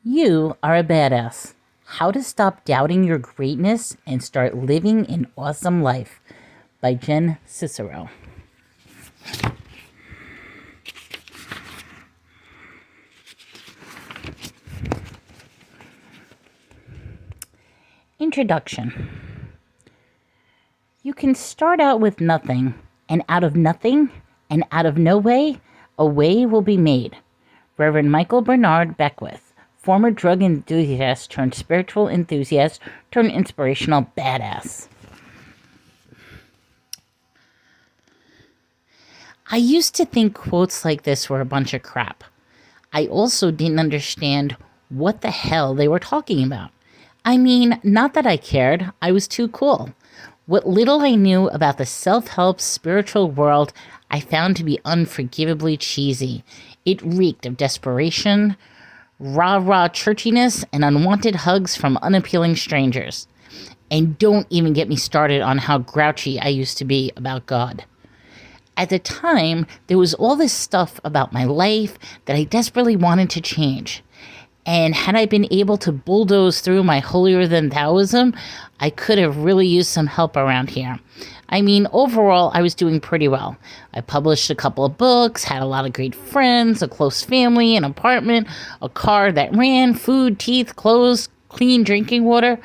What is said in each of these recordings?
You are a badass. How to Stop Doubting Your Greatness and Start Living an Awesome Life by Jen Sincero. Introduction. You can start out with nothing, and out of nothing, and out of no way, a way will be made. Reverend Michael Bernard Beckwith, former drug enthusiast turned spiritual enthusiast turned inspirational badass. I used to think quotes like this were a bunch of crap. I also didn't understand what the hell they were talking about. I mean, not that I cared, I was too cool. What little I knew about the self-help spiritual world, I found to be unforgivably cheesy. It reeked of desperation, rah-rah churchiness, and unwanted hugs from unappealing strangers. And don't even get me started on how grouchy I used to be about God. At the time, there was all this stuff about my life that I desperately wanted to change. And had I been able to bulldoze through my holier-than-thouism, I could have really used some help around here. I mean, overall, I was doing pretty well. I published a couple of books, had a lot of great friends, a close family, an apartment, a car that ran, food, teeth, clothes, clean drinking water.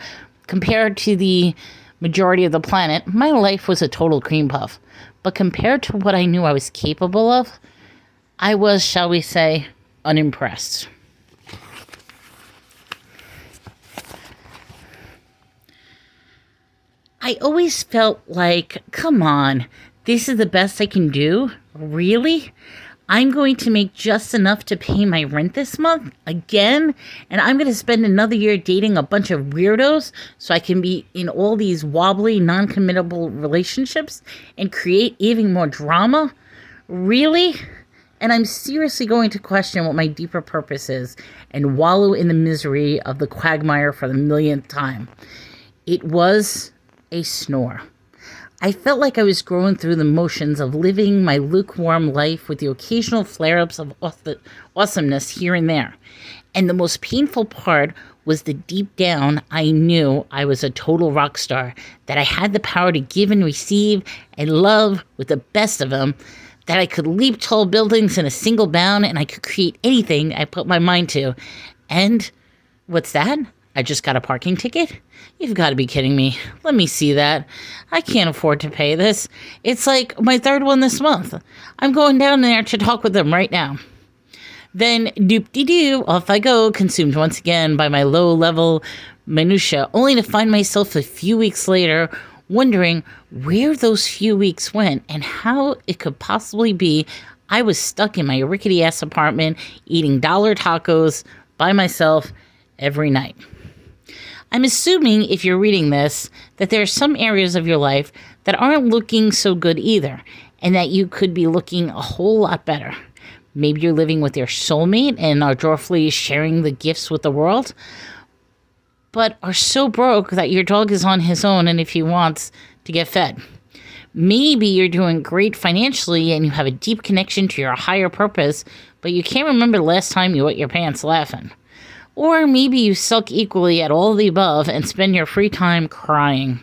Compared to the majority of the planet, my life was a total cream puff. But compared to what I knew I was capable of, I was, shall we say, unimpressed. I always felt like, come on, this is the best I can do? Really? I'm going to make just enough to pay my rent this month? Again? And I'm going to spend another year dating a bunch of weirdos so I can be in all these wobbly, non-committable relationships and create even more drama? Really? And I'm seriously going to question what my deeper purpose is and wallow in the misery of the quagmire for the millionth time. It was a snore. I felt like I was growing through the motions of living my lukewarm life with the occasional flare-ups of awesomeness here and there. And the most painful part was that deep down I knew I was a total rock star, that I had the power to give and receive and love with the best of them, that I could leap tall buildings in a single bound and I could create anything I put my mind to. And what's that? I just got a parking ticket? You've got to be kidding me. Let me see that. I can't afford to pay this. It's like my third one this month. I'm going down there to talk with them right now. Then, doop-de-doo, off I go, consumed once again by my low-level minutia, only to find myself a few weeks later wondering where those few weeks went and how it could possibly be I was stuck in my rickety-ass apartment eating dollar tacos by myself every night. I'm assuming, if you're reading this, that there are some areas of your life that aren't looking so good either, and that you could be looking a whole lot better. Maybe you're living with your soulmate and are joyfully sharing the gifts with the world, but are so broke that your dog is on his own and if he wants to get fed. Maybe you're doing great financially and you have a deep connection to your higher purpose, but you can't remember the last time you wet your pants laughing. Or maybe you suck equally at all of the above and spend your free time crying,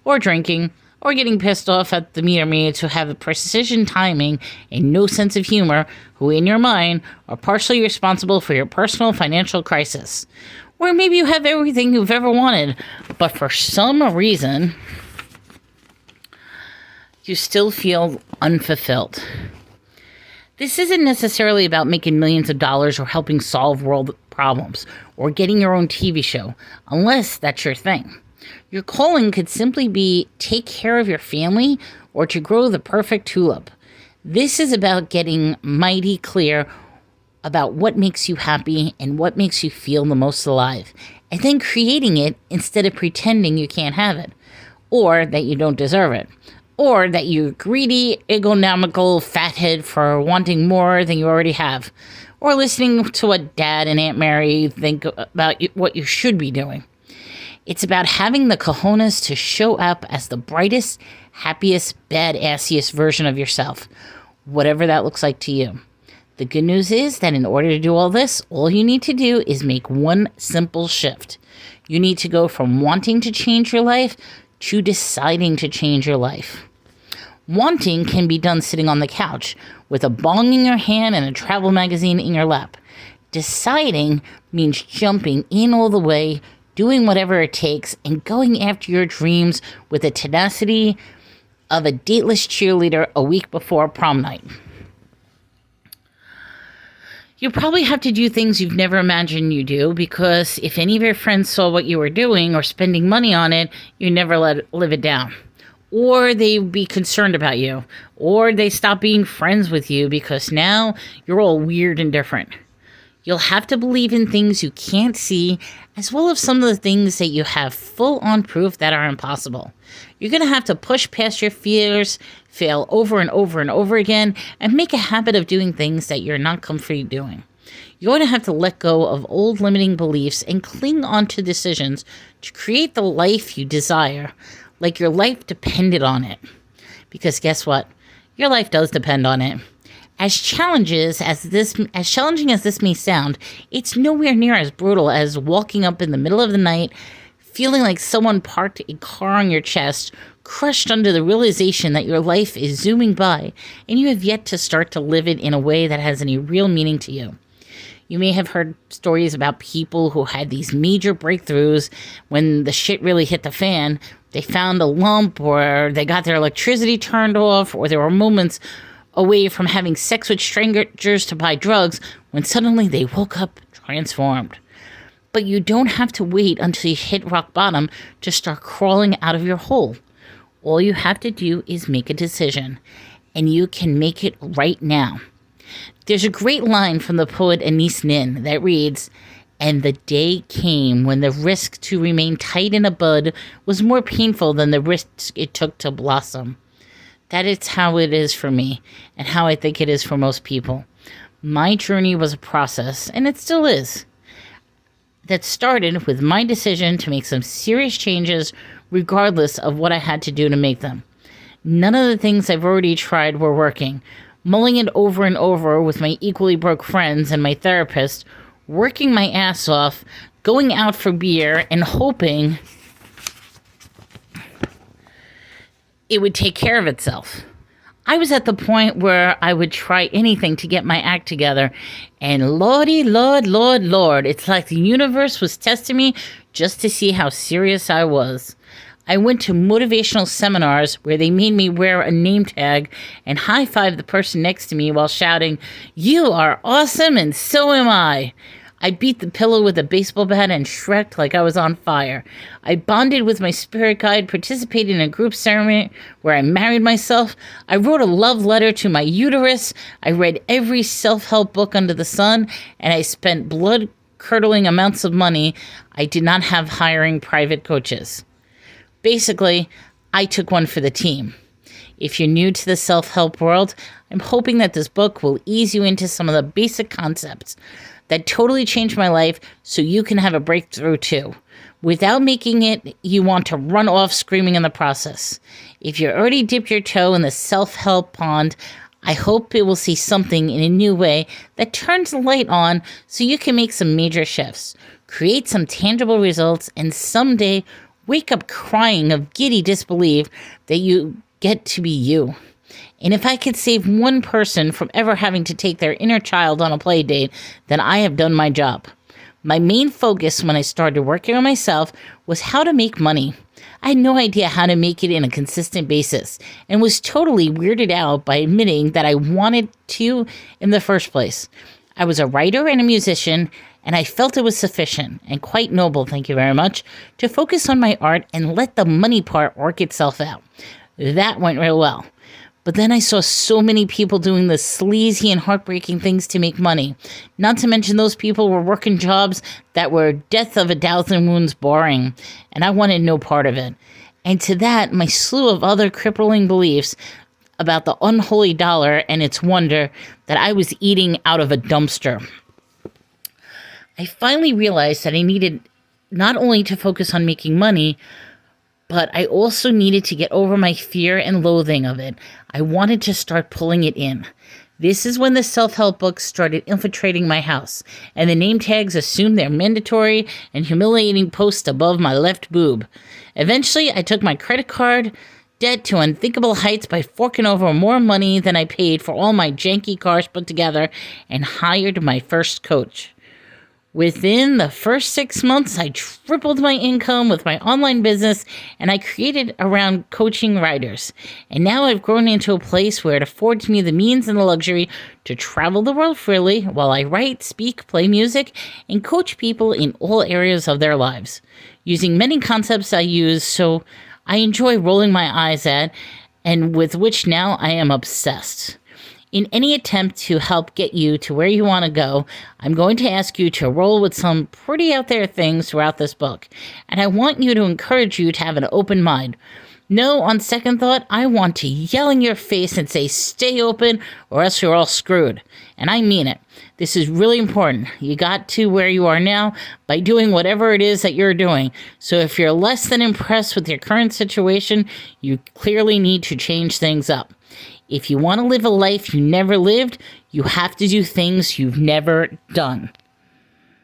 or drinking, or getting pissed off at the meter maids who have precision timing and no sense of humor, who in your mind are partially responsible for your personal financial crisis. Or maybe you have everything you've ever wanted, but for some reason, you still feel unfulfilled. This isn't necessarily about making millions of dollars or helping solve world problems or getting your own TV show, unless that's your thing. Your calling could simply be take care of your family or to grow the perfect tulip. This is about getting mighty clear about what makes you happy and what makes you feel the most alive, and then creating it instead of pretending you can't have it, or that you don't deserve it, or that you're greedy, egonomical fathead for wanting more than you already have, or listening to what Dad and Aunt Mary think about what you should be doing. It's about having the cojones to show up as the brightest, happiest, badassiest version of yourself, whatever that looks like to you. The good news is that in order to do all this, all you need to do is make one simple shift. You need to go from wanting to change your life to deciding to change your life. Wanting can be done sitting on the couch with a bong in your hand and a travel magazine in your lap. Deciding means jumping in all the way, doing whatever it takes, and going after your dreams with the tenacity of a dateless cheerleader a week before prom night. You probably have to do things you've never imagined you do, because if any of your friends saw what you were doing or spending money on it, you never live it down. Or they'd be concerned about you. Or they stop being friends with you because now you're all weird and different. You'll have to believe in things you can't see, as well as some of the things that you have full-on proof that are impossible. You're going to have to push past your fears, fail over and over and over again, and make a habit of doing things that you're not comfortable doing. You're going to have to let go of old limiting beliefs and cling on to decisions to create the life you desire, like your life depended on it. Because guess what? Your life does depend on it. As challenging as this may sound, it's nowhere near as brutal as walking up in the middle of the night, feeling like someone parked a car on your chest, crushed under the realization that your life is zooming by, and you have yet to start to live it in a way that has any real meaning to you. You may have heard stories about people who had these major breakthroughs when the shit really hit the fan. They found a lump, or they got their electricity turned off, or there were moments away from having sex with strangers to buy drugs when suddenly they woke up transformed. But you don't have to wait until you hit rock bottom to start crawling out of your hole. All you have to do is make a decision, and you can make it right now. There's a great line from the poet Anais Nin that reads, "And the day came when the risk to remain tight in a bud was more painful than the risk it took to blossom." That is how it is for me, and how I think it is for most people. My journey was a process, and it still is, that started with my decision to make some serious changes regardless of what I had to do to make them. None of the things I've already tried were working. Mulling it over and over with my equally broke friends and my therapist, working my ass off, going out for beer, and hoping it would take care of itself. I was at the point where I would try anything to get my act together, and lordy, lord, it's like the universe was testing me just to see how serious I was. I went to motivational seminars where they made me wear a name tag and high-five the person next to me while shouting, "You are awesome and so am I." I beat the pillow with a baseball bat and shreked like I was on fire. I bonded with my spirit guide, participated in a group ceremony where I married myself. I wrote a love letter to my uterus. I read every self-help book under the sun, and I spent blood-curdling amounts of money I did not have hiring private coaches. Basically, I took one for the team. If you're new to the self-help world, I'm hoping that this book will ease you into some of the basic concepts that totally changed my life so you can have a breakthrough too, without making it you want to run off screaming in the process. If you already dipped your toe in the self-help pond, I hope it will see something in a new way that turns the light on so you can make some major shifts, create some tangible results, and someday wake up crying of giddy disbelief that you get to be you. And if I could save one person from ever having to take their inner child on a play date, then I have done my job. My main focus when I started working on myself was how to make money. I had no idea how to make it in a consistent basis, and was totally weirded out by admitting that I wanted to in the first place. I was a writer and a musician, and I felt it was sufficient, and quite noble, thank you very much, to focus on my art and let the money part work itself out. That went real well. But then I saw so many people doing the sleazy and heartbreaking things to make money. Not to mention those people were working jobs that were death of a thousand wounds boring, and I wanted no part of it. And to that, my slew of other crippling beliefs about the unholy dollar and its wonder that I was eating out of a dumpster. I finally realized that I needed not only to focus on making money, but I also needed to get over my fear and loathing of it. I wanted to start pulling it in. This is when the self-help books started infiltrating my house, and the name tags assumed their mandatory and humiliating post above my left boob. Eventually, I took my credit card debt to unthinkable heights by forking over more money than I paid for all my janky cars put together and hired my first coach. Within the first 6 months, I tripled my income with my online business, and I created around coaching writers. And now I've grown into a place where it affords me the means and the luxury to travel the world freely while I write, speak, play music, and coach people in all areas of their lives, using many concepts I use so I enjoy rolling my eyes at, and with which now I am obsessed. In any attempt to help get you to where you want to go, I'm going to ask you to roll with some pretty out there things throughout this book, and I want you to encourage you to have an open mind. No, on second thought, I want to yell in your face and say, stay open or else you're all screwed. And I mean it. This is really important. You got to where you are now by doing whatever it is that you're doing. So if you're less than impressed with your current situation, you clearly need to change things up. If you want to live a life you never lived, you have to do things you've never done.